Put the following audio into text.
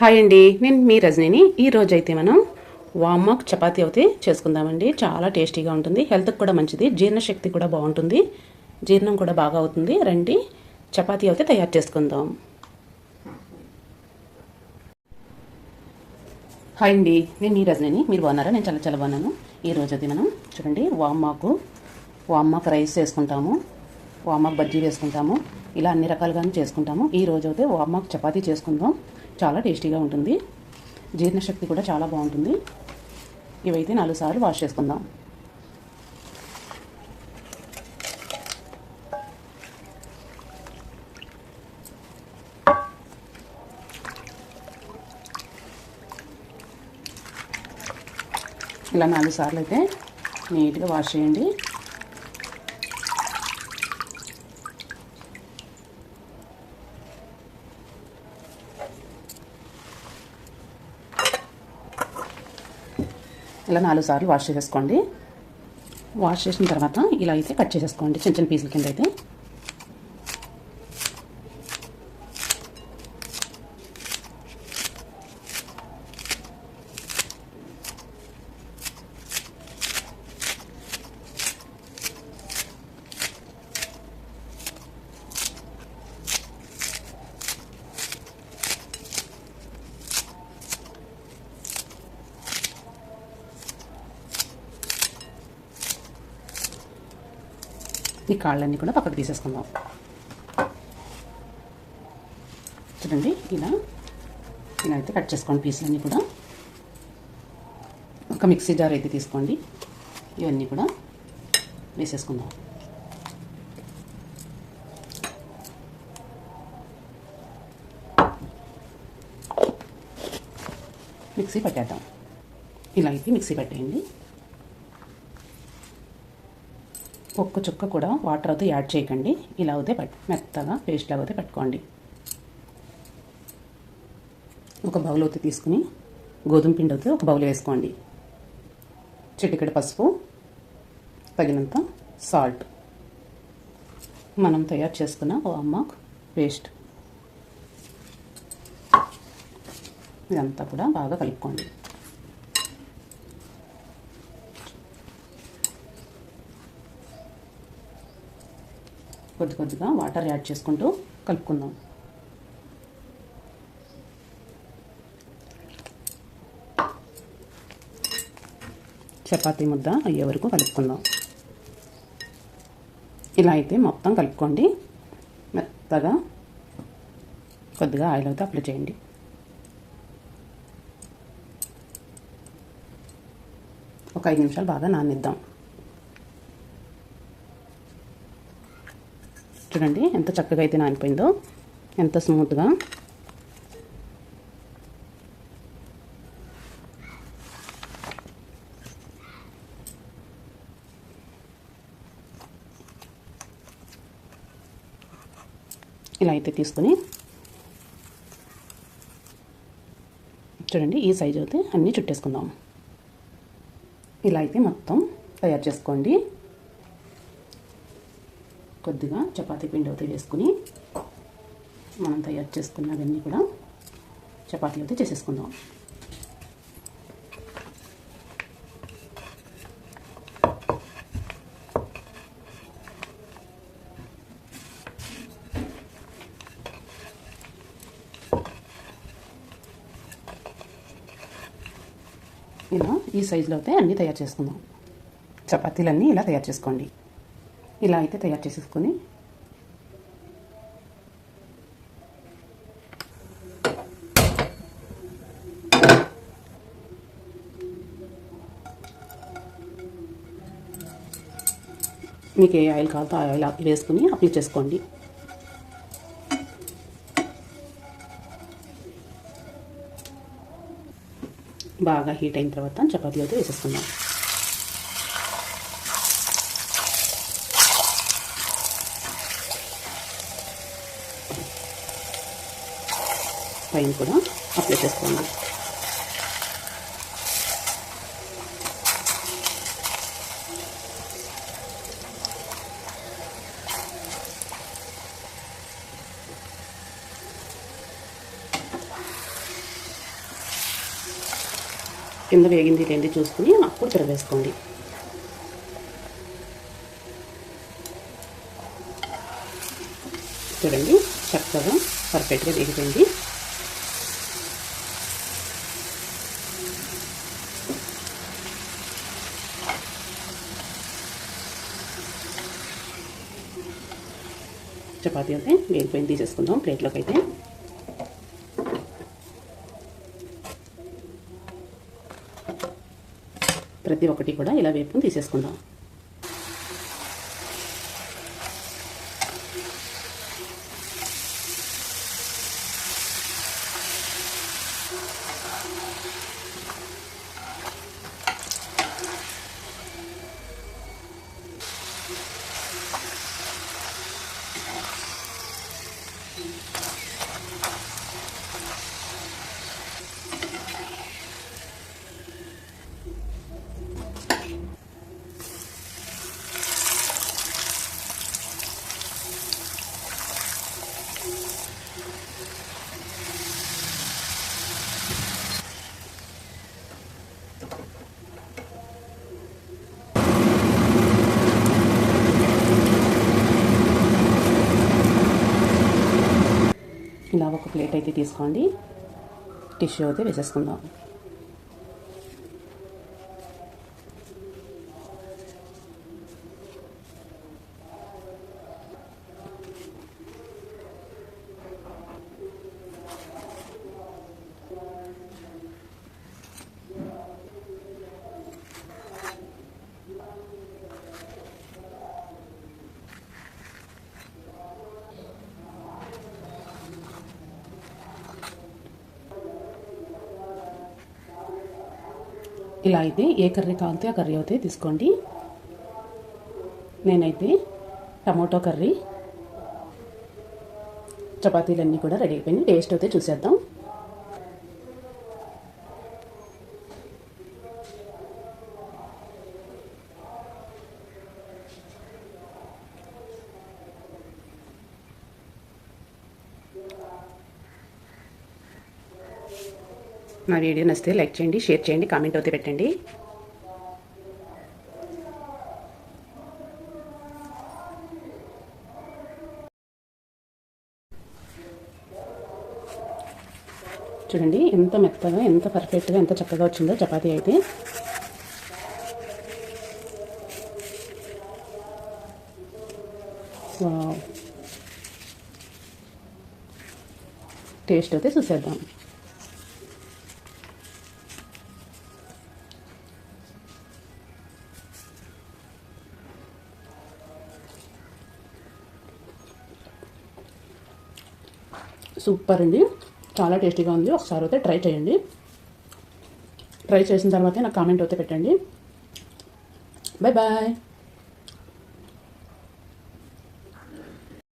Hi అండి, నేను మీ రజనీని. ఈ రోజు అయితే మనం వామాక్ చపాతీ అయితే చేసుకుందామండి. చాలా టేస్టీగా ఉంటుంది, హెల్త్కి కూడా మంచిది, జీర్ణశక్తి కూడా బాగుంటుంది, జీర్ణం కూడా బాగా అవుతుంది. రండి చపాతీ అయితే తయారు చేసుకుందాం. హాయ్ అండి, నేను మీ రజనీని. మీరు బాగున్నారా? నేను చాలా బాగున్నాను. ఈ రోజు అయితే మనం చూడండి వామాక్ రైస్ చేసుకుంటాము, వామాక్ బజ్జీ వేసుకుంటాము, ఇలా అన్ని రకాలుగానే చేసుకుంటాము. ఈ రోజు అయితే వామాక్ చపాతీ చేసుకుందాం. చాలా టేస్టీగా ఉంటుంది, జీర్ణశక్తి కూడా చాలా బాగుంటుంది. ఇవైతే 4 సార్లు వాష్ చేసుకుందాం. ఇలా 4 సార్లు అయితే నీట్గా వాష్ చేయండి. ఇలా 4 సార్లు వాష్ చేసేసుకోండి. వాష్ చేసిన తర్వాత ఇలా అయితే కట్ చేసేసుకోండి చిన్న చిన్న పీసుల కింద అయితే. ఈ కాళ్ళన్నీ కూడా పక్కకు తీసేసుకుందాం. చూడండి, ఇలా అయితే కట్ చేసుకోండి పీసులన్నీ కూడా. ఒక మిక్సీ జార్ అయితే తీసుకోండి, ఇవన్నీ కూడా వేసేసుకుందాం. మిక్సీ పట్టేద్దాం. ఇలా అయితే మిక్సీ పట్టేయండి. ఒక్క చుక్క కూడా వాటర్ అయితే యాడ్ చేయకండి. ఇలా అయితే మెత్తగా పేస్ట్ లాగా అయితే పట్టుకోండి. ఒక బౌల్ అయితే తీసుకుని గోధుమ పిండి అయితే ఒక బౌల్ వేసుకోండి. చిటికెడు పసుపు, తగినంత సాల్ట్, మనం తయారు చేసుకున్న వామాక్ పేస్ట్, ఇదంతా కూడా బాగా కలుపుకోండి. కొద్దిగా వాటర్ యాడ్ చేసుకుంటూ కలుపుకుందాం. చపాతీ ముద్ద అయ్యే వరకు కలుపుకుందాం. ఇలా అయితే మొత్తం కలుపుకోండి. మెత్తగా కొద్దిగా ఆయిల్ అయితే అప్లై చేయండి. ఒక 5 నిమిషాలు బాగా నానిద్దాం. చూడండి ఎంత చక్కగా అయితే నానిపోయిందో, ఎంత స్మూత్గా. ఇలా అయితే తీసుకుని చూడండి ఈ సైజు అయితే అన్నీ చుట్టేసుకుందాం. ఇలా అయితే మొత్తం తయారు చేసుకోండి. కొద్దిగా చపాతీ పిండి అయితే వేసుకుని మనం తయారు చేసుకున్నవన్నీ కూడా చపాతీ అయితే చేసేసుకుందాం. ఇలా ఈ సైజులో అయితే అన్నీ తయారు చేసుకుందాం. చపాతీలన్నీ ఇలా తయారు చేసుకోండి. ఇలా అయితే తయారు చేసేసుకొని మీకు ఏ ఆయిల్ కావాలో ఆయిల్ వేసుకుని అప్లై చేసుకోండి. బాగా హీట్ అయిన తర్వాత చపాతీ అయితే వేసేసుకుందాం. పైన కూడా అప్లై చేసుకోండి. కింద వేగింది లేంది చూసుకుని అప్పుడు తిరగేసుకోండి. చూడండి చక్కగా పర్ఫెక్ట్గా వేగిపోయింది. చపాతీ అయితే వేగిపోయింది, తీసేసుకుందాం ప్లేట్లోకి. అయితే ప్రతి ఒక్కటి కూడా ఇలా వేపుని తీసేసుకుందాం. ఇలా ఒక ప్లేట్ అయితే తీసుకోండి, టిష్యూ అయితే వేసేసుకుందాం. ఇలా అయితే ఏ కర్రీ కావాలితే ఆ కర్రీ అయితే తీసుకోండి. నేనైతే టమోటో కర్రీ, చపాతీలన్నీ కూడా రెడీ అయిపోయినాయి. టేస్ట్ అయితే చూసేద్దాం. నా వీడియో నచ్చితే లైక్ చేయండి, షేర్ చేయండి, కామెంట్ అయితే పెట్టండి. చూడండి ఎంత మెత్తగా, ఎంత పర్ఫెక్ట్గా, ఎంత చక్కగా వచ్చిందో చపాతీ అయితే. టేస్ట్ అయితే చూసేద్దాం. సూపర్ అండి, చాలా టేస్టీగా ఉంది. ఒకసారి అయితే ట్రై చేయండి. ట్రై చేసిన తర్వాత నాకు కామెంట్ అయితే పెట్టండి. Bye bye.